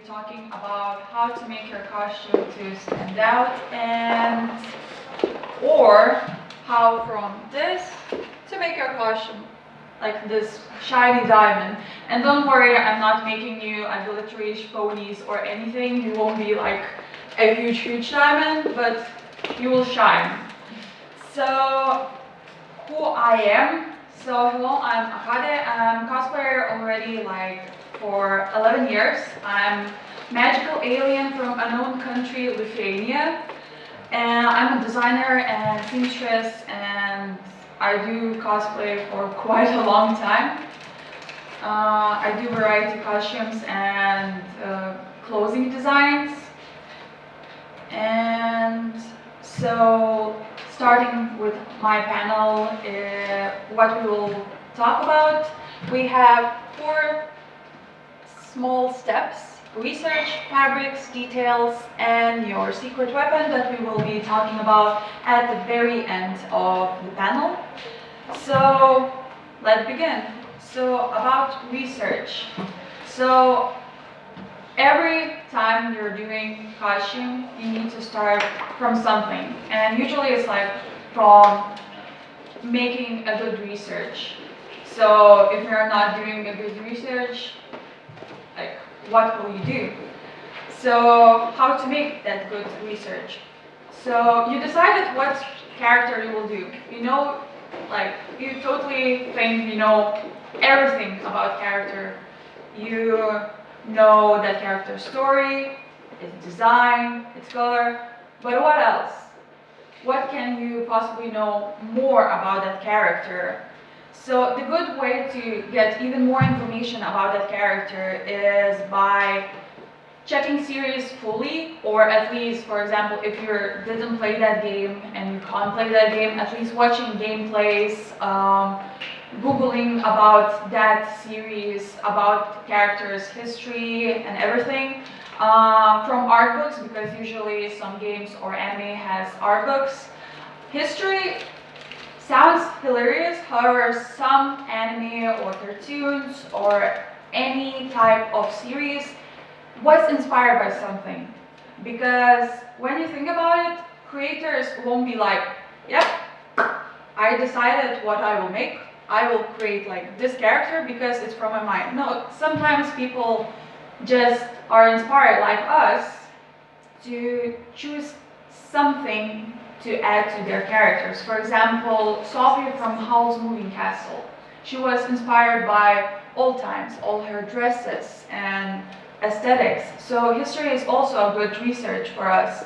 talking about how to make your costume to stand out, and or how from this to make your costume like this shiny diamond. And don't worry, I'm not making you a glittery ponies or anything. You won't be like a huge diamond, but you will shine. So who I am. So hello, I'm Akade. I'm cosplayer already like for 11 years. I'm magical alien from unknown country, Lithuania. And I'm a designer and seamstress, and I do cosplay for quite a long time. I do variety costumes and clothing designs. And so, starting with my panel, what we will talk about, we have 4 small steps: research, fabrics, details, and your secret weapon that we will be talking about at the very end of the panel. So let's begin. So about research. So every time you're doing costume, you need to start from something, and usually it's like from making a good research. So if you're not doing a good research, like what will you do? So how to make that good research? So you decided what character you will do. You know, like you totally think you know everything about character. You know that character's story, its design, its color, but what else? What can you possibly know more about that character? So the good way to get even more information about that character is by checking series fully, or at least, for example, if you didn't play that game and you can't play that game, at least watching gameplays, Googling about that series, about characters' history and everything, from art books, because usually some games or anime has art books. History sounds hilarious, however, some anime or cartoons or any type of series was inspired by something. Because when you think about it, creators won't be like, yep, I decided what I will make. I will create like this character because it's from my mind. No, sometimes people just are inspired like us to choose something to add to their characters. For example, Sophie from Howl's Moving Castle. She was inspired by old times, all her dresses and aesthetics. So history is also a good research for us.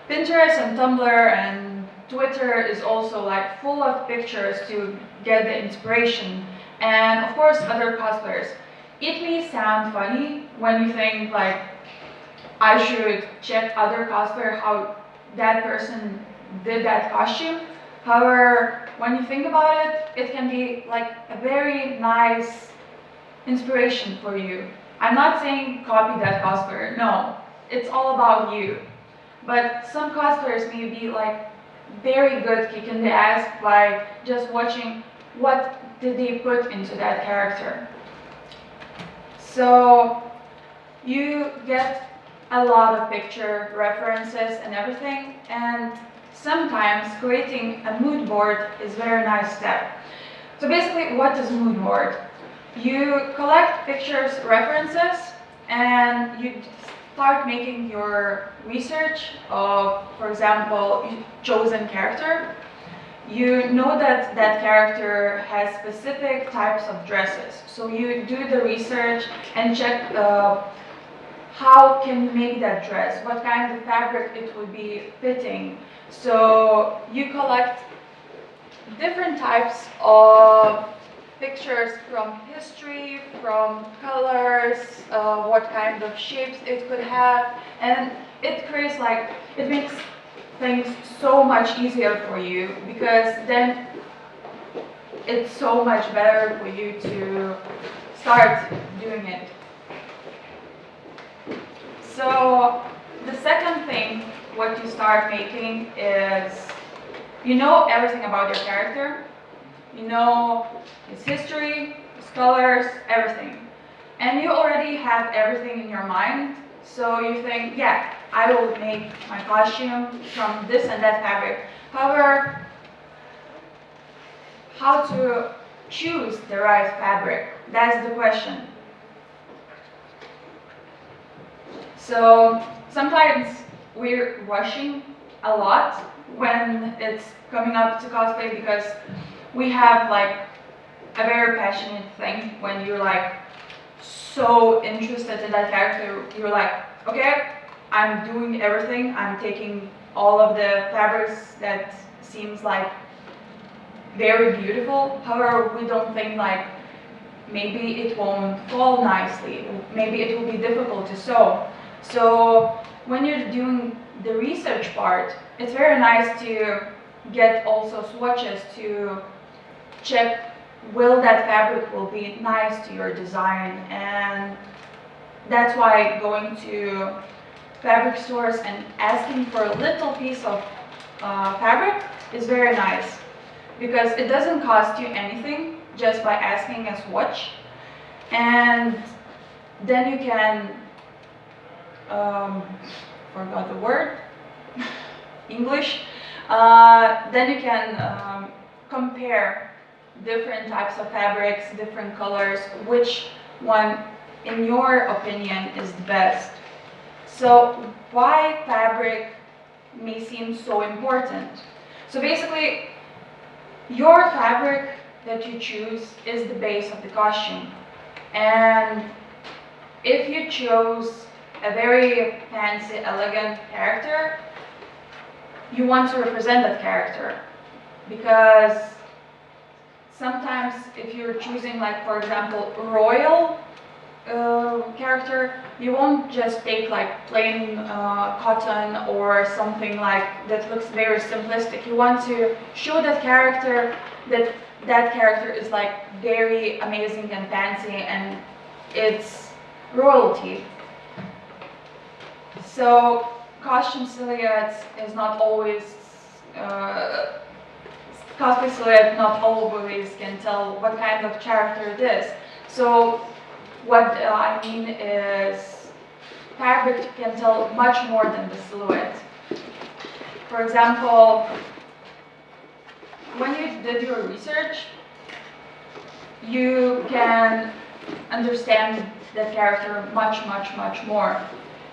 Pinterest and Tumblr and Twitter is also like full of pictures to get the inspiration. And of course other cosplayers. It may sound funny when you think like I should check other cosplayer how that person did that costume. However, when you think about it, it can be like a very nice inspiration for you. I'm not saying copy that cosplayer, no, it's all about you. But some cosplayers may be like very good kicking the ass by just watching what did they put into that character. So you get a lot of picture references and everything, and sometimes creating a mood board is a very nice step. So basically, what is a mood board? You collect pictures, references, and you start making your research of, for example, chosen character. You know that that character has specific types of dresses. So you do the research and check how can you make that dress, what kind of fabric it would be fitting. So you collect different types of pictures from history, from colors, what kind of shapes it could have, and it creates like, it makes things so much easier for you, because then it's so much better for you to start doing it. So the second thing what you start making is, you know everything about your character, you know its history, its colors, everything. And you already have everything in your mind, So you think, yeah, I will make my costume from this and that fabric. However, how to choose the right fabric? That's the question. So sometimes we're rushing a lot when it's coming up to cosplay because we have like a very passionate thing when you're like so interested in that character. You're like, okay, I'm doing everything. I'm taking all of the fabrics that seems like very beautiful. However, we don't think like maybe it won't fall nicely. Maybe it will be difficult to sew. So when you're doing the research part, it's very nice to get also swatches to check will that fabric will be nice to your design. And that's why going to fabric stores and asking for a little piece of fabric is very nice, because it doesn't cost you anything just by asking a swatch, and then you can forgot the word English, then you can compare different types of fabrics, different colors, which one in your opinion is the best. So why fabric may seem so important? So basically, your fabric that you choose is the base of the costume, and if you chose a very fancy, elegant character, you want to represent that character, because sometimes if you're choosing, like, for example, royal character, you won't just take like plain cotton or something like that looks very simplistic. You want to show that character that that character is like very amazing and fancy, and it's royalty. So costume silhouettes is not always cosplay silhouette not always can tell what kind of character it is. So what I mean is, fabric can tell much more than the silhouette. For example, when you did your research, you can understand that character much more.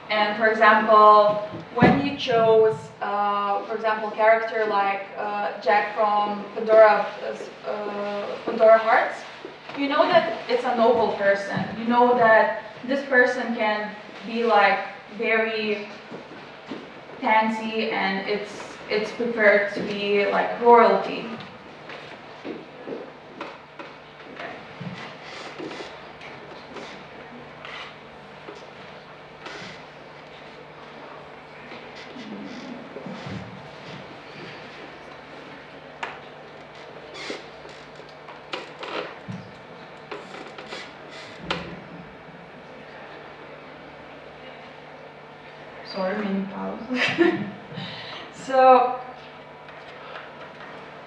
And for example, when you chose, for example, character like Jack from Pandora Hearts, you know that it's a noble person. You know that this person can be like very fancy, and it's preferred to be like royalty. Sorry, mini pause. So,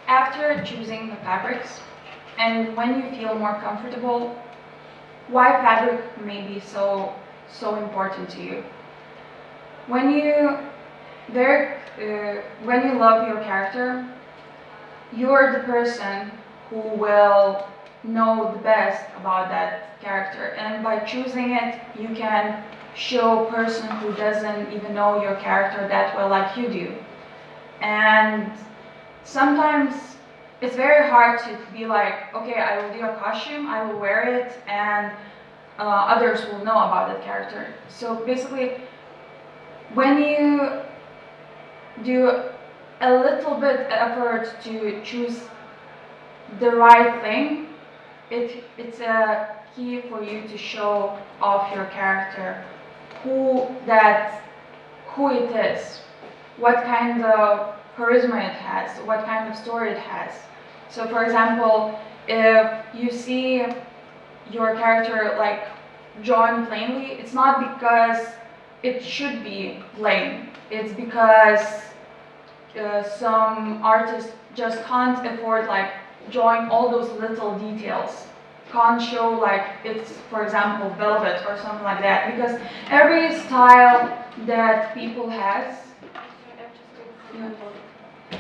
after choosing the fabrics, and when you feel more comfortable, why fabric may be so important to you? When you love your character, you're the person who will know the best about that character, and by choosing it, you can show a person who doesn't even know your character that well like you do. And sometimes it's very hard to be like, okay, I will do a costume, I will wear it, and others will know about that character. So basically, when you do a little bit effort to choose the right thing, it's a key for you to show off your character, who it is, what kind of charisma it has, what kind of story it has. So for example, if you see your character like drawn plainly, it's not because it should be plain, it's because some artists just can't afford like drawing all those little details. can't show like it's, for example, velvet or something like that, because every style that people has,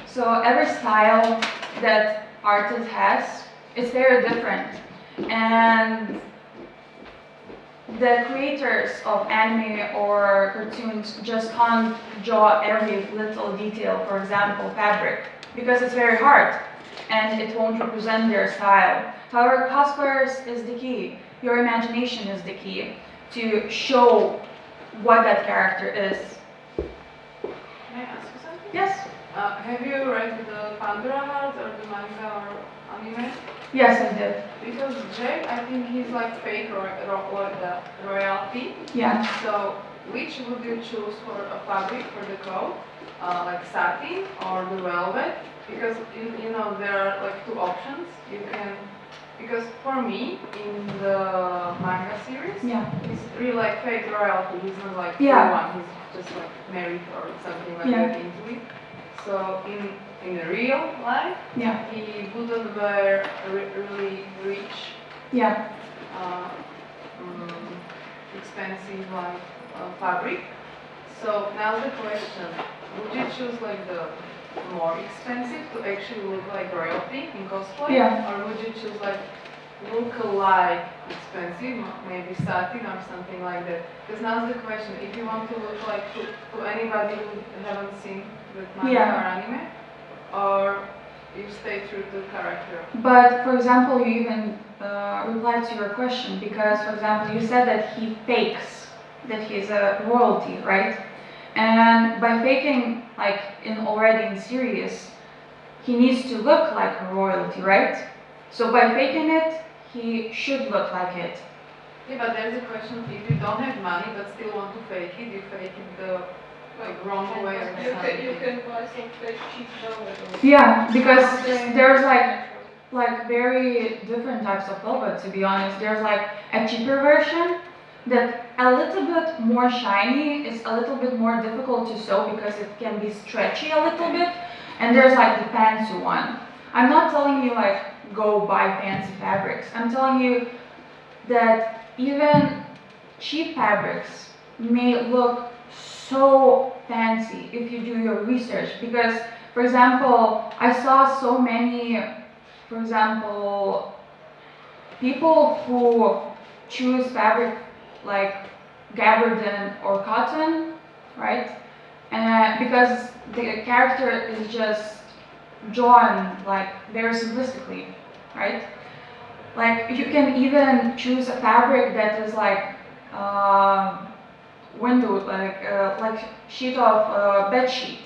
so every style that artist has, it's very different, and the creators of anime or cartoons just can't draw every little detail, for example, fabric, because it's very hard and it won't represent their style. However, cosplayers is the key. Your imagination is the key to show what that character is. Can I ask you something? Yes? Have you read the Pandora Heart or the manga or anime? Yes, I did. Because Jake, I think he's like fake royalty. Yeah. So, which would you choose for a fabric for the coat? Like satin or the velvet? Because you know there are like two options. You can, because for me in the manga series, Yeah. he's really like fake royalty. He's not like Yeah. the one. He's just like married or something like Yeah. that into it. So in real life, Yeah. he wouldn't wear a really rich, Yeah. expensive like fabric. So now the question: would you choose like the more expensive to actually look like royalty in cosplay, Yeah. or would you choose like look alike expensive, maybe satin or something like that? Because now's the question: if you want to look like to anybody who haven't seen the manga Yeah. or anime, or you stay true to character. But for example, you even replied to your question, because for example, you said that he fakes that he's a royalty, right? And by faking, like already in series, he needs to look like a royalty, right? So by faking it, he should look like it. Yeah, but there's a question: if you don't have money but still want to fake it, you fake it the like wrong way or something. You can buy some fake cheap velvet. Yeah, because there's like very different types of velvet, to be honest. There's like a cheaper version that a little bit more shiny, is a little bit more difficult to sew because it can be stretchy a little bit, and there's like the fancy one. I'm not telling you like go buy fancy fabrics. I'm telling you that even cheap fabrics may look so fancy if you do your research, because for example, I saw so many, for example, people who choose fabric like gabardine or cotton, right? Because the character is just drawn like very simplistically, right? Like you can even choose a fabric that is like window, like sheet of bed sheet,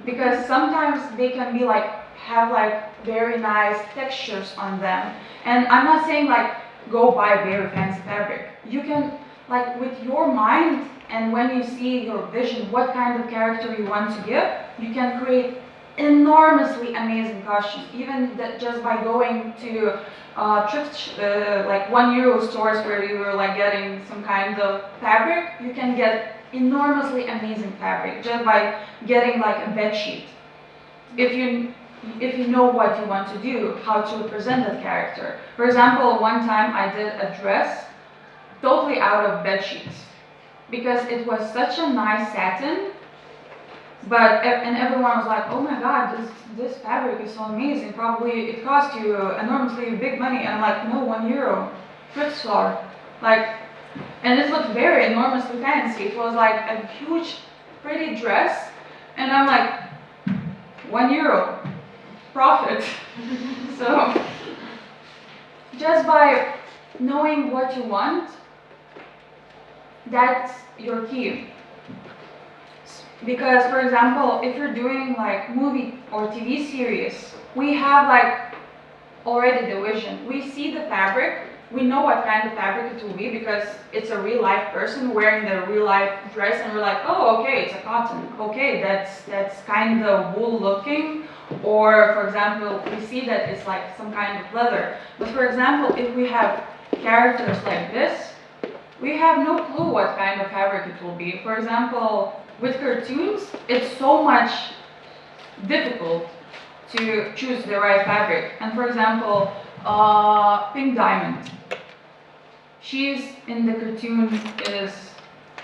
because sometimes they can be like have like very nice textures on them. And I'm not saying like go buy very fancy fabric. You can, like with your mind and when you see your vision, what kind of character you want to give, you can create enormously amazing costumes, even that just by going to thrift like €1 stores where you were like getting some kind of fabric. You can get enormously amazing fabric just by getting like a bed sheet, if you know what you want to do, how to represent that character. For example, one time I did a dress totally out of bed sheets because it was such a nice satin. But and everyone was like, "Oh my God, this fabric is so amazing. Probably it cost you enormously big money." And I'm like, "No, €1, thrift store." Like, and it looked very enormously fancy. It was like a huge, pretty dress, and I'm like, €1, profit. So just by knowing what you want, that's your key. Because, for example, if you're doing like movie or TV series, we have like already the vision. We see the fabric, we know what kind of fabric it will be because it's a real life person wearing the real life dress, and we're like, oh, okay, it's a cotton. Okay, that's kind of wool looking. Or, for example, we see that it's like some kind of leather. But for example, if we have characters like this, we have no clue what kind of fabric it will be. For example, with cartoons, it's so much difficult to choose the right fabric. And for example, Pink Diamond. She's in the cartoon is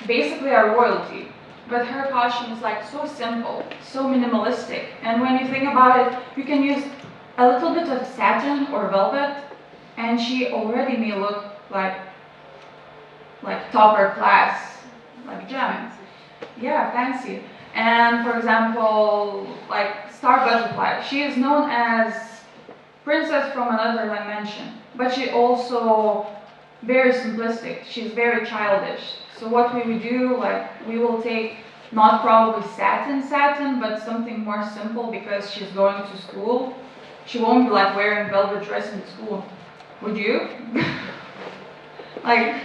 basically a royalty, but her costume is like so simple, so minimalistic. And when you think about it, you can use a little bit of satin or velvet, and she already may look like topper class, like gem. Yeah, fancy. And for example, like Star Butterfly, she is known as princess from another dimension, but she also very simplistic. She's very childish. So what we would do, like we will take not probably satin, but something more simple because she's going to school. She won't be like wearing velvet dress in school. Would you? Like,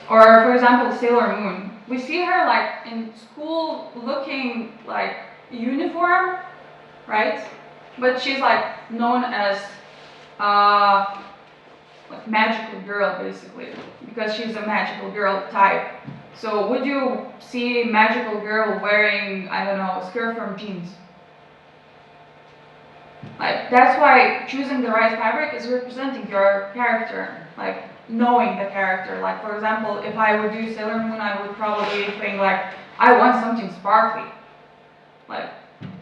or for example, Sailor Moon. We see her like in school looking like uniform, right? But she's like known as like magical girl basically, because she's a magical girl type. So would you see magical girl wearing, I don't know, skirt from jeans? Like that's why choosing the right fabric is representing your character, like knowing the character. Like for example, if I would do Sailor Moon, I would probably think like, I want something sparkly. Like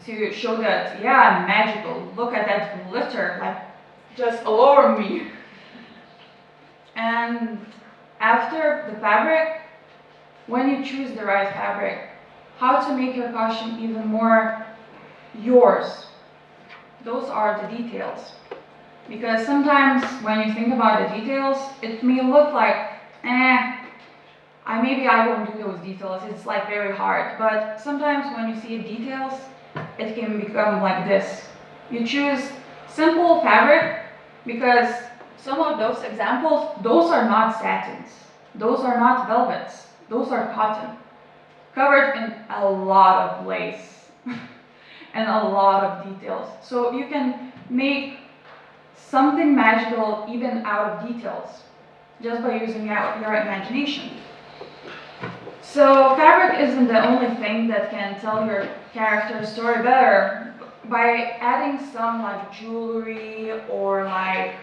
to show that, yeah, I'm magical. Look at that glitter, like just all over me. And after the fabric, when you choose the right fabric, how to make your costume even more yours. Those are the details. Because sometimes when you think about the details, it may look like, maybe I won't do those details, it's like very hard. But sometimes when you see details, it can become like this. You choose simple fabric because some of those examples, those are not satins, those are not velvets, those are cotton, covered in a lot of lace and a lot of details. So you can make something magical even out of details, just by using your imagination. So fabric isn't the only thing that can tell your character's story better. By adding some like jewelry or like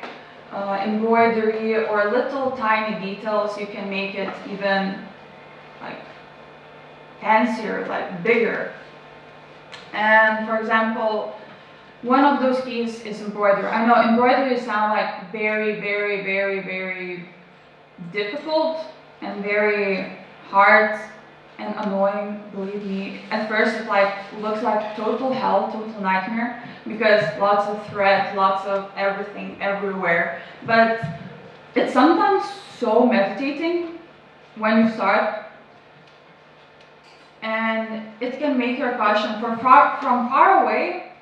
embroidery or little tiny details, you can make it even like fancier, like bigger. And for example, one of those keys is embroidery. I know embroidery sounds like very, very, very, very difficult and very hard and annoying, believe me. At first it like looks like total hell, total nightmare, because lots of thread, lots of everything everywhere. But it's sometimes so meditating when you start, and it can make your costume from far away.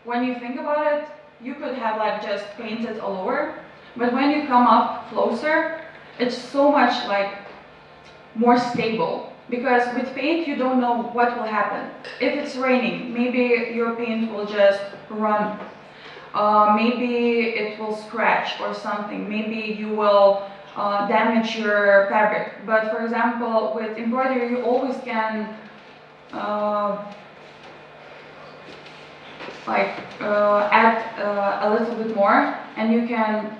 When you think about it, you could have like just painted all over, but when you come up closer, it's so much like more stable, because with paint you don't know what will happen. If it's raining, maybe your paint will just run. Maybe it will scratch or something. Maybe you will damage your fabric. But for example, with embroidery, you always can add a little bit more, and you can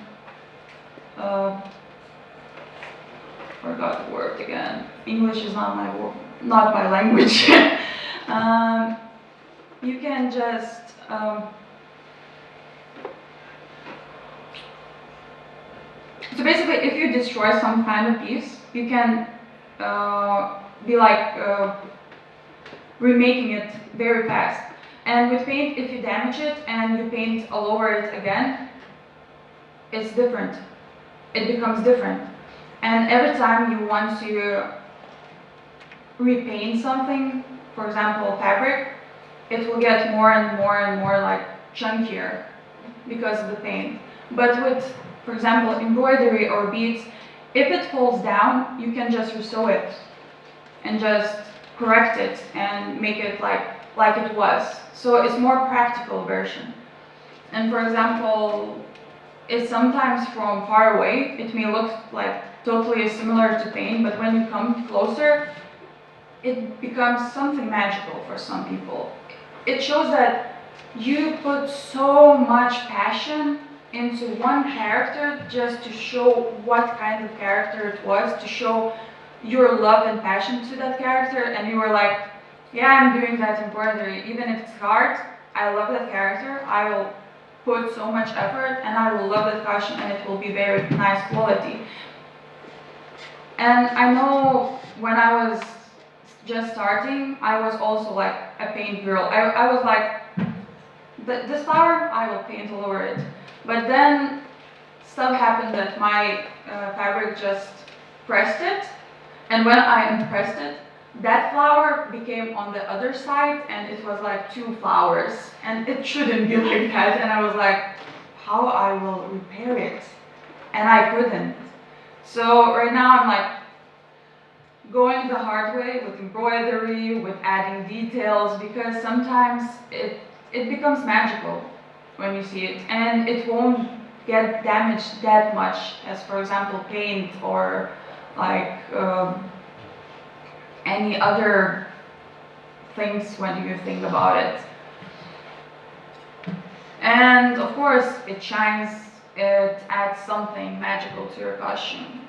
forgot the word again. English is not my language. You can just so basically, if you destroy some kind of piece, you can be like remaking it very fast. And with paint, if you damage it and you paint all over it again, it's different. It becomes different. And every time you want to repaint something, for example, fabric, it will get more and more and more like chunkier because of the paint. But with, for example, embroidery or beads, if it falls down, you can just resew it and just correct it and make it like it was. So it's more practical version. And for example, it's sometimes from far away, it may look like totally similar to paint, but when you come closer, it becomes something magical for some people. It shows that you put so much passion into one character just to show what kind of character it was, to show your love and passion to that character, and you were like, yeah, I'm doing that embroidery, even if it's hard, I love that character, I will put so much effort, and I will love that costume, and it will be very nice quality. And I know when I was just starting, I was also like a paint girl. I was like, this flower, I will paint all over it. But then stuff happened that my fabric just pressed it, and when I unpressed it, that flower became on the other side, and it was like 2 flowers, and it shouldn't be like that. And I was like, how I will repair it? And I couldn't. So right now I'm like going the hard way with embroidery, with adding details, because sometimes it becomes magical when you see it, and it won't get damaged that much as, for example, paint or like any other things when you think about it. And of course, it shines, it adds something magical to your costume.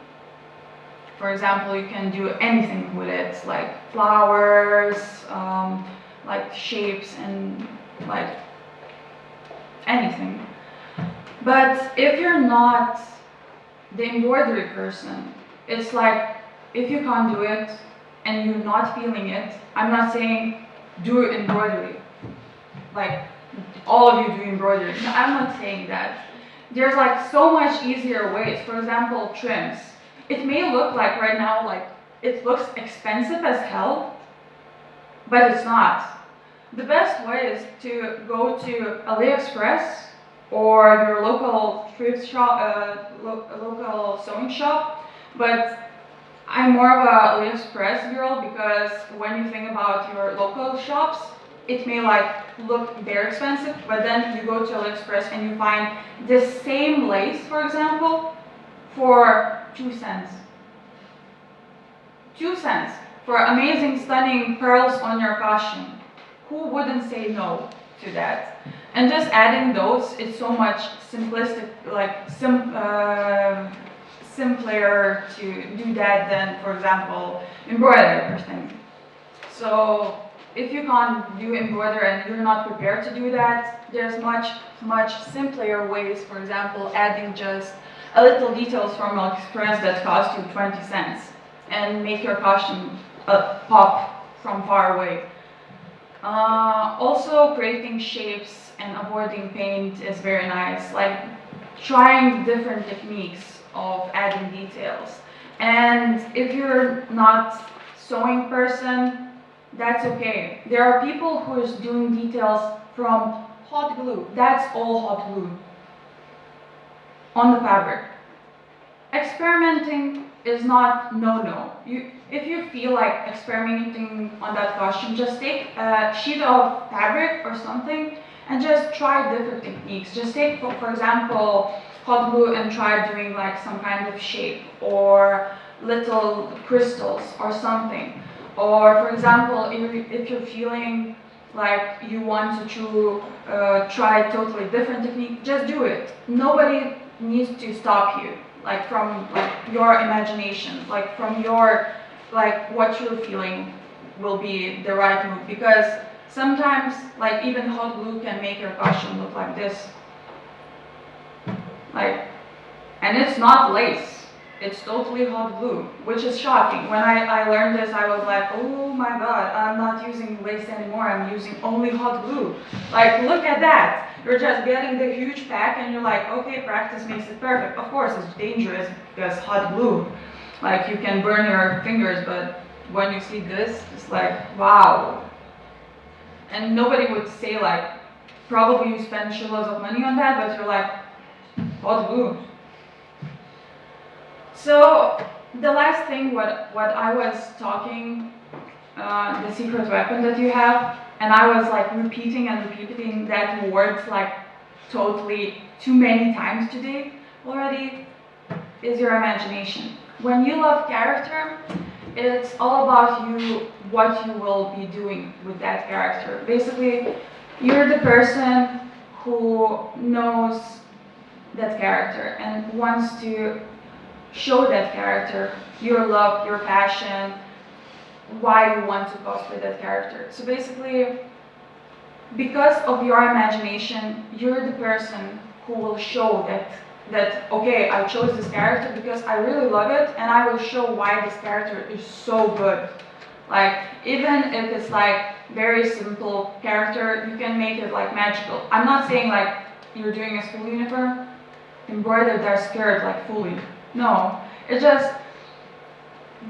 For example, you can do anything with it, like flowers, like shapes, and like anything. But if you're not the embroidery person, it's like, if you can't do it and you're not feeling it, I'm not saying do embroidery, like all of you do embroidery. No, I'm not saying that. There's like so much easier ways. For example, trims. It may look like right now, like it looks expensive as hell, but it's not. The best way is to go to AliExpress or your local thrift shop, local sewing shop. But I'm more of a AliExpress girl, because when you think about your local shops, it may like look very expensive, but then you go to AliExpress and you find the same lace, for example, for 2 cents. 2 cents for amazing, stunning pearls on your costume. Who wouldn't say no to that? And just adding those, it's so much simplistic, like simpler to do that than, for example, embroidery or thing. So if you can't do embroidery and you're not prepared to do that, there's much simpler ways. For example, adding just a little details from AliExpress that cost you 20 cents and make your costume pop from far away. Also, creating shapes and avoiding paint is very nice, like trying different techniques of adding details. And if you're not sewing person, that's okay. There are people who is doing details from hot glue. That's all hot glue on the fabric. Experimenting is not no. If you feel like experimenting on that costume, just take a sheet of fabric or something and just try different techniques. Just take, for example, hot glue and try doing like some kind of shape or little crystals or something. Or for example, if you're feeling like you want to try totally different technique, just do it. Nobody needs to stop you, like from like your imagination, like from your, like what you're feeling will be the right move. Because sometimes like even hot glue can make your costume look like this, like, and it's not lace. It's totally hot glue, which is shocking. When I learned this, I was like, oh my god, I'm not using lace anymore, I'm using only hot glue. Like, look at that. You're just getting the huge pack and you're like, okay, practice makes it perfect. Of course, it's dangerous because hot glue, like you can burn your fingers, but when you see this, it's like, wow. And nobody would say like, probably you spend shitloads of money on that, but you're like, hot glue. So the last thing, what I was talking, the secret weapon that you have, and I was like repeating that word like totally too many times today already, is your imagination. When you love character, it's all about you, what you will be doing with that character. Basically, you're the person who knows that character and wants to show that character your love, your passion, why you want to cosplay that character. So basically, because of your imagination, you're the person who will show that okay, I chose this character because I really love it, and I will show why this character is so good. Like, even if it's like very simple character, you can make it like magical. I'm not saying like you're doing a school uniform, embroider their skirt like fully. No, it's just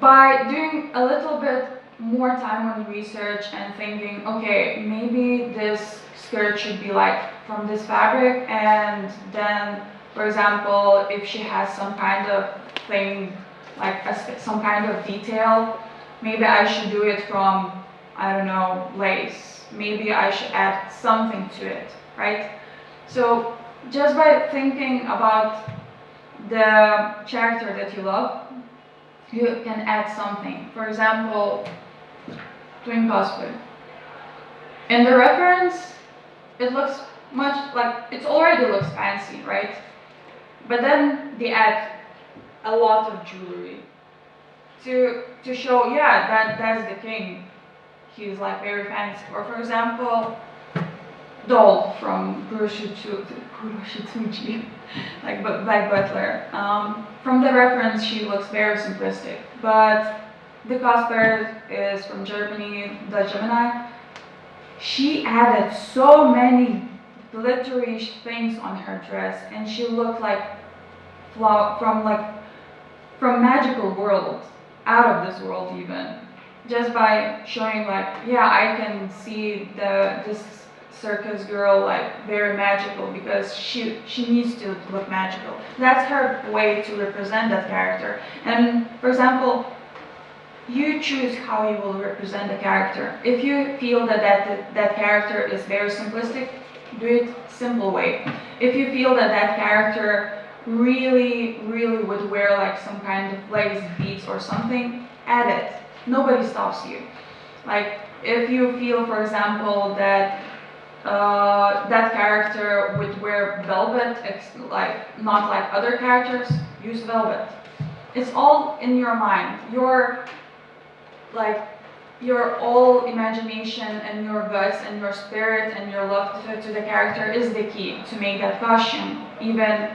by doing a little bit more time on research and thinking, okay, maybe this skirt should be like from this fabric, and then, for example, if she has some kind of thing, like some kind of detail, maybe I should do it from, I don't know, lace. Maybe I should add something to it, right? So just by thinking about the character that you love, you can add something. For example, doing cosplay. In the reference, it looks much like, it already looks fancy, right? But then they add a lot of jewelry to show, yeah, that's the king. He's like very fancy. Or for example, doll from Kuroshitsuji, like Black Butler. From the reference, she looks very simplistic, but the cosplayer is from Germany, the Gemini. She added so many glittery things on her dress, and she looked like from magical world, out of this world even. Just by showing like, yeah, I can see this circus girl like very magical because she needs to look magical. That's her way to represent that character. And for example, you choose how you will represent the character. If you feel that character is very simplistic, do it simple way. If you feel that character really would wear like some kind of lace beads or something, add it. Nobody stops you. Like, if you feel, for example, that that character would wear velvet, like not like other characters, use velvet. It's all in your mind. Your all imagination and your guts and your spirit and your love to the character is the key to make that costume even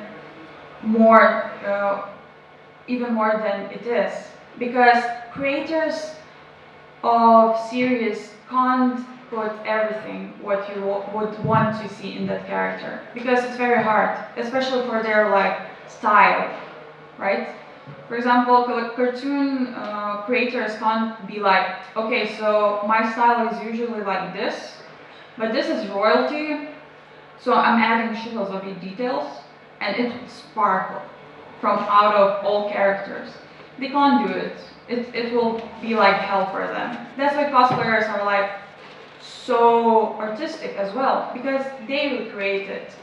more than it is. Because creators of series can't put everything what you would want to see in that character, because it's very hard, especially for their like style, right? For example, cartoon creators can't be like, okay, so my style is usually like this, but this is royalty, so I'm adding shitloads of details, and it will sparkle from out of all characters. They can't do it. It will be like hell for them. That's why cosplayers are like so artistic as well, because they recreate it.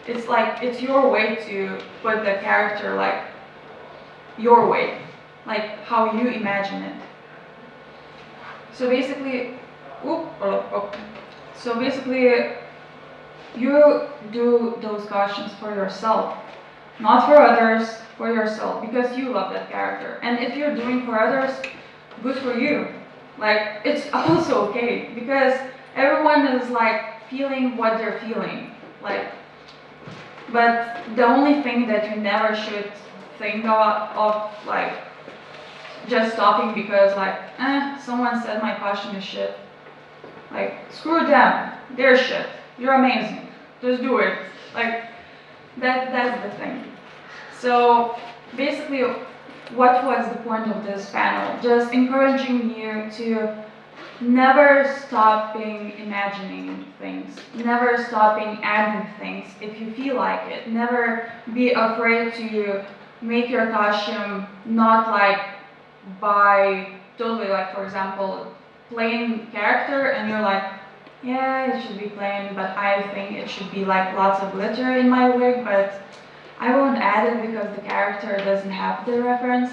It's like, it's your way to put the character like your way, like how you imagine it. So basically, so basically, you do those costumes for yourself, not for others, for yourself, because you love that character. And if you're doing for others, good for you. Like, it's also okay, because everyone is like feeling what they're feeling. Like, but the only thing that you never should think of like just stopping because like, someone said my costume is shit. Like, screw them, they're shit. You're amazing. Just do it. Like, that's the thing. So basically, what was the point of this panel? Just encouraging you to never stopping imagining things, never stopping adding things if you feel like it. Never be afraid to make your costume not like by totally like, for example, plain character, and you're like, yeah, it should be plain, but I think it should be like lots of glitter in my wig, but I won't add it because the character doesn't have the reference.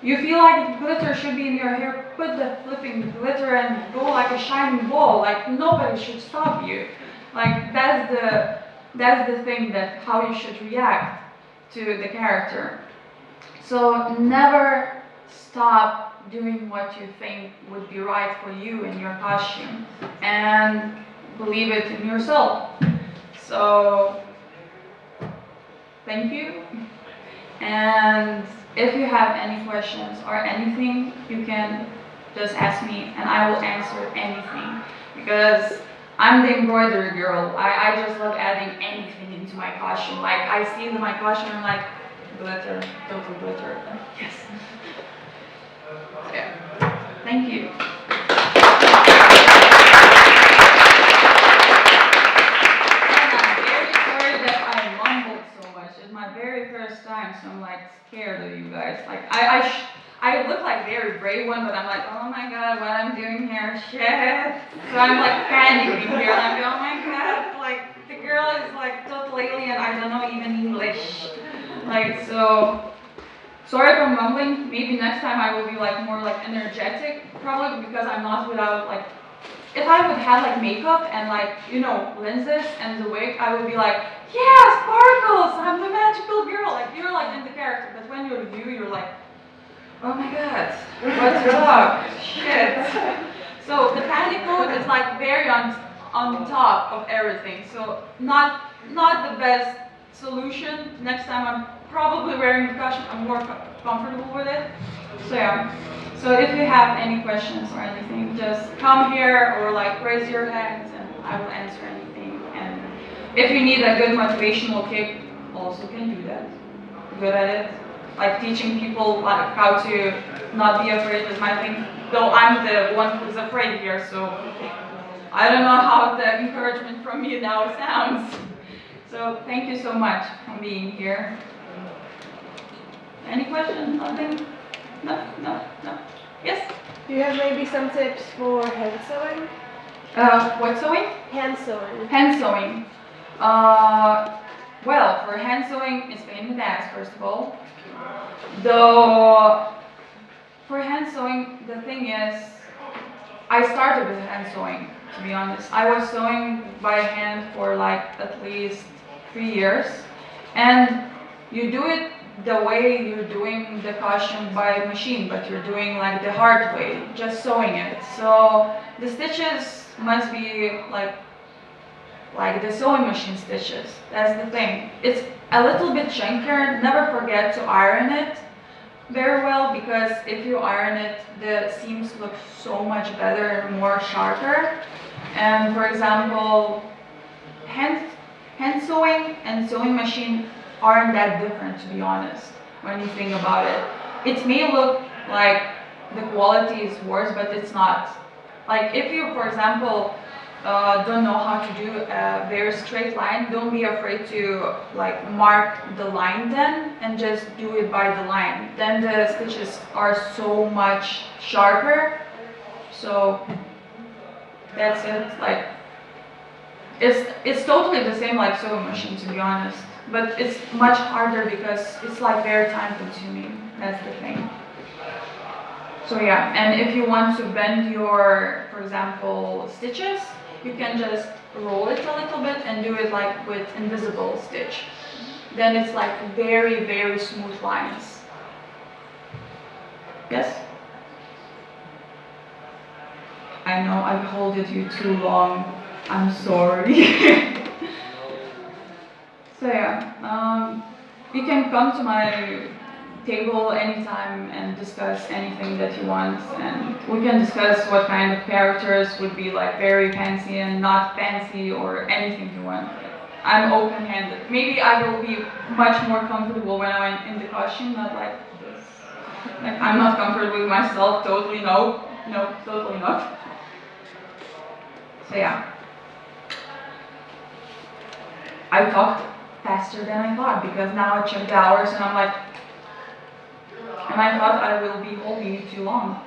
You feel like glitter should be in your hair, put the flipping glitter and go like a shining ball. Like, nobody should stop you. Like, that's that's the thing, that how you should react to the character. So never stop doing what you think would be right for you in your costume, and believe it in yourself. So thank you, and if you have any questions or anything, you can just ask me and I will answer anything, because I'm the embroidery girl. I just love adding anything into my costume. Like, I see my costume, I'm like, glitter, total glitter. Yes. So, yeah. Thank you. And I'm very sorry that I mumbled so much. It's my very first time, so I'm like scared of you guys. Like, I look like very brave one, but I'm like, oh my god, what I'm doing here, shit. So I'm like panicking here, and I'm like, oh my god, like the girl is like total alien, I don't know even English. Like, so, sorry for mumbling. Maybe next time I will be like more like energetic, probably because I'm not without like, if I would have like makeup and like, you know, lenses and the wig, I would be like, yeah, sparkles, I'm the magical girl. Like, you're like in the character, but when you're you, you're like, oh my god, what's up? Shit. So the panic mode is like very on top of everything. So not the best solution. Next time I'm probably wearing the costume, I'm more comfortable with it. So yeah. So if you have any questions or anything, just come here or like raise your hands and I will answer anything. And if you need a good motivational kick, also can do that. Good at it. Like teaching people like how to not be afraid is my thing. Though I'm the one who's afraid here, so I don't know how the encouragement from you now sounds. So thank you so much for being here. Any questions? Nothing? No. Yes? Do you have maybe some tips for hand sewing? What sewing? Hand sewing. Hand sewing. Well, for hand sewing, it's pain in the ass, first of all. Though, for hand sewing, the thing is, I started with hand sewing, to be honest. I was sewing by hand for like at least 3 years. And you do it the way you're doing the costume by machine, but you're doing like the hard way, just sewing it. So the stitches must be like the sewing machine stitches. That's the thing. It's a little bit chunkier. Never forget to iron it very well, because if you iron it, the seams look so much better and more sharper. And for example, hand sewing and sewing machine aren't that different, to be honest, when you think about it. It may look like the quality is worse, but it's not. Like, if you, for example, don't know how to do a very straight line, don't be afraid to like mark the line then and just do it by the line. Then the stitches are so much sharper. So that's it. Like, it's totally the same like sewing machine, to be honest, but it's much harder because it's like very time consuming. That's the thing. So yeah, and if you want to bend your, for example, stitches, you can just roll it a little bit and do it like with invisible stitch. Then it's like very, very smooth lines. Yes? I know I've held you too long. I'm sorry. So yeah, you can come to my table anytime and discuss anything that you want, and we can discuss what kind of characters would be like very fancy and not fancy, or anything you want. I'm open-handed. Maybe I will be much more comfortable when I'm in the costume, not like this. Like, I'm not comfortable with myself, totally no, totally not. So yeah. I talked faster than I thought, because now I check the hours and I'm like, and I thought I will be holding you too long.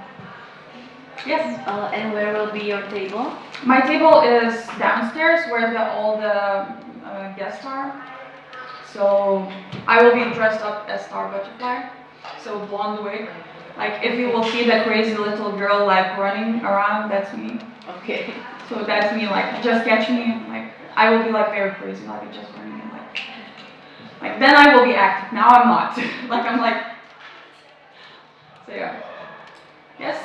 Yes? And where will be your table? My table is downstairs where all the guests are. So I will be dressed up as Star Butterfly, so blonde wig. Like, if you will see the crazy little girl like running around, that's me. Okay. So that's me, like, just catch me, like, I will be like very crazy, like just running and like then I will be active. Now I'm not. Like I'm like, so yeah. Yes.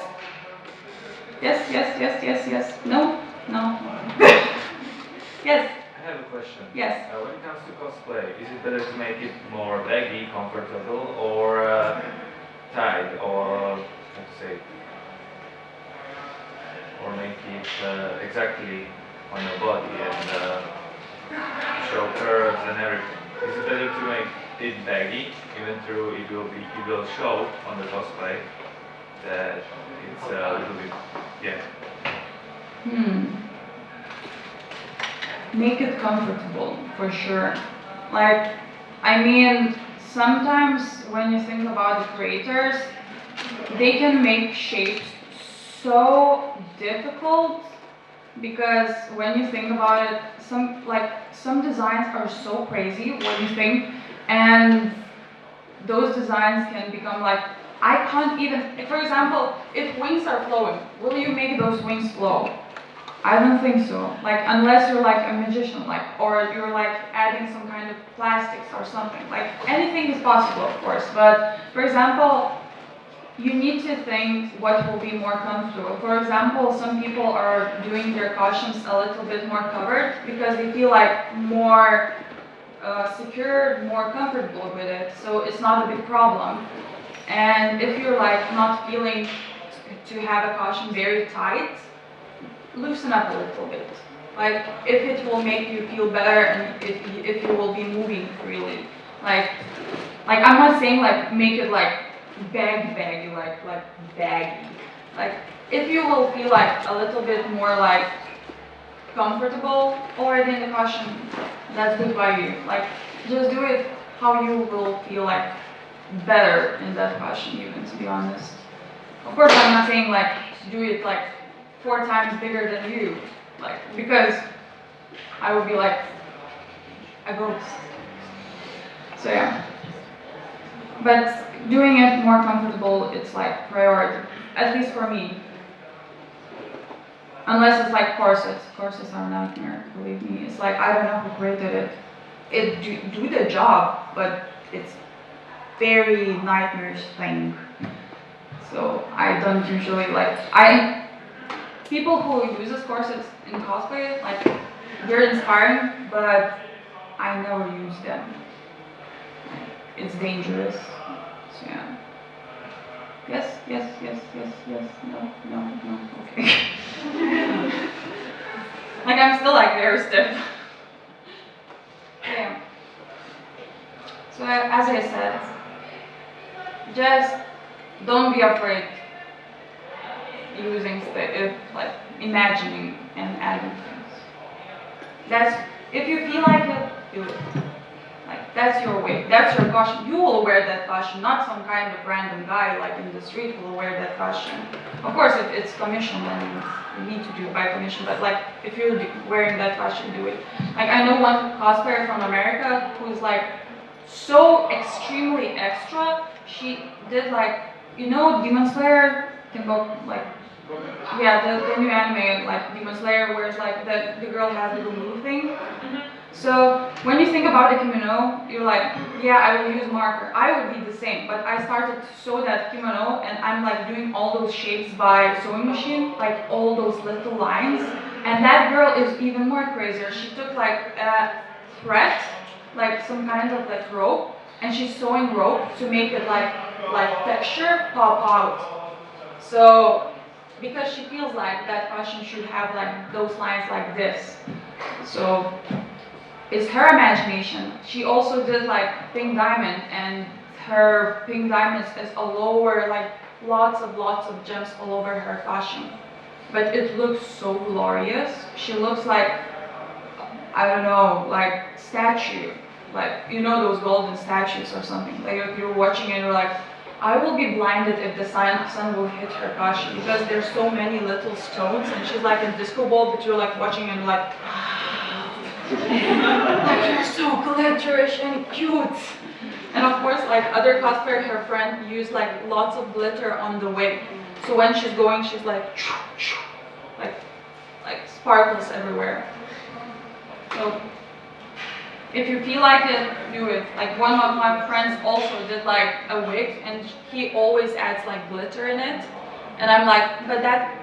Yes, yes, yes, yes, yes. No, no. Yes. I have a question. Yes. When it comes to cosplay, is it better to make it more baggy, comfortable, or tight, or how to say, or make it exactly on your body and show curves and everything? Is it better to make it baggy, even though it will show on the cosplay that it's a little bit, yeah. Make it comfortable, for sure. Like, I mean, sometimes when you think about the creators, they can make shapes so difficult because when you think about it, some designs are so crazy when you think, and those designs can become like, I can't even, for example, if wings are flowing, will you make those wings flow? I don't think so. Like, unless you're like a magician, like, or you're like adding some kind of plastics or something. Like, anything is possible, of course. But, for example, you need to think what will be more comfortable. For example, some people are doing their costumes a little bit more covered because they feel like more secure, more comfortable with it. So it's not a big problem. And if you're like not feeling to have a costume very tight, loosen up a little bit. Like, if it will make you feel better and if you will be moving freely. Like I'm not saying like make it like baggy, like baggy. Like, if you will feel like a little bit more like comfortable already in the costume, that's good by you. Like, just do it how you will feel like better in that costume, even, to be honest. Of course, I'm not saying like do it like 4 times bigger than you, like, because I would be like a ghost. So yeah. But doing it more comfortable, it's like priority, at least for me. Unless it's like corsets. Corsets are a nightmare, believe me. It's like, I don't know who created it. It do the job, but it's very nightmarish thing. So I don't usually like, people who uses corsets in cosplay, like, they're inspiring, but I never use them. It's dangerous. So yeah. Yes, yes, yes, yes, yes, no, okay. Like, I'm still like very stiff. Yeah. So as I said, just don't be afraid using like imagining and adding things. That's, if you feel like it, do it. Like, that's your way, that's your costume. You will wear that costume, not some kind of random guy like in the street will wear that costume. Of course, if it's commission, then you need to do it by commission, but like, if you're wearing that costume, do it. Like, I know one cosplayer from America who's like so extremely extra. She did like, you know, Demon Slayer can go like, yeah, the new anime, like Demon Slayer, where it's like the girl has the blue thing. So when you think about the kimono, you're like, yeah, I will use marker. I would be the same, but I started to sew that kimono and I'm like doing all those shapes by sewing machine, like all those little lines. And that girl is even more crazier. She took like a thread, like some kind of like rope, and she's sewing rope to make it like texture pop out. So because she feels like that costume should have like those lines like this. So it's her imagination. She also did like pink diamond, and her pink diamonds is all over, like lots of gems all over her costume. But it looks so glorious. She looks like, I don't know, like statue. Like, you know, those golden statues or something. Like, if you're watching it, you're like, I will be blinded if the sun will hit her costume, because there's so many little stones and she's like a disco ball, but you're like watching and you're like, like, you're so glitterish and cute. And of course, like other cosplayer, her friend used like lots of glitter on the wig. So when she's going, she's like sparkles everywhere. So if you feel like it, do it. Like one of my friends also did like a wig and he always adds like glitter in it. And I'm like, but that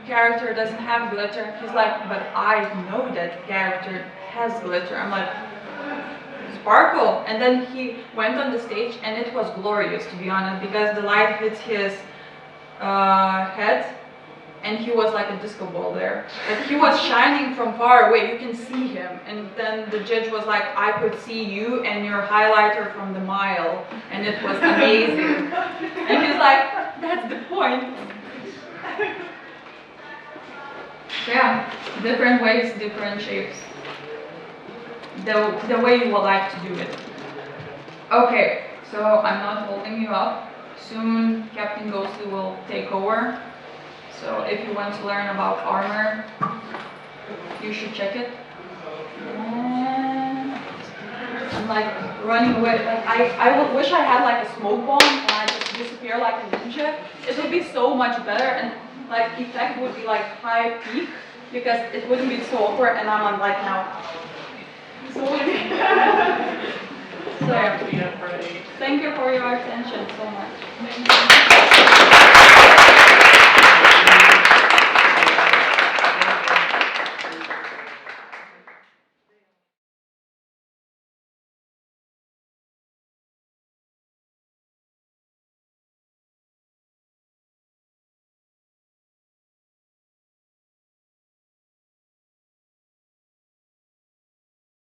character doesn't have glitter. He's like, but I know that character has glitter. I'm like, sparkle. And then he went on the stage and it was glorious, to be honest, because the light hit his head and he was like a disco ball there. Like he was shining from far away, you can see him. And then the judge was like, I could see you and your highlighter from the mile. And it was amazing. And he's like, that's the point. So yeah, different ways, different shapes. The way you would like to do it. Okay, so I'm not holding you up. Soon Captain Ghostly will take over. So if you want to learn about armor, you should check it. And I'm like running away. Like I wish I had like a smoke bomb and I just disappear like a ninja. It would be so much better and like effect would be like high peak because it wouldn't be so awkward and I'm on like now. So yeah. Thank you for your attention so much.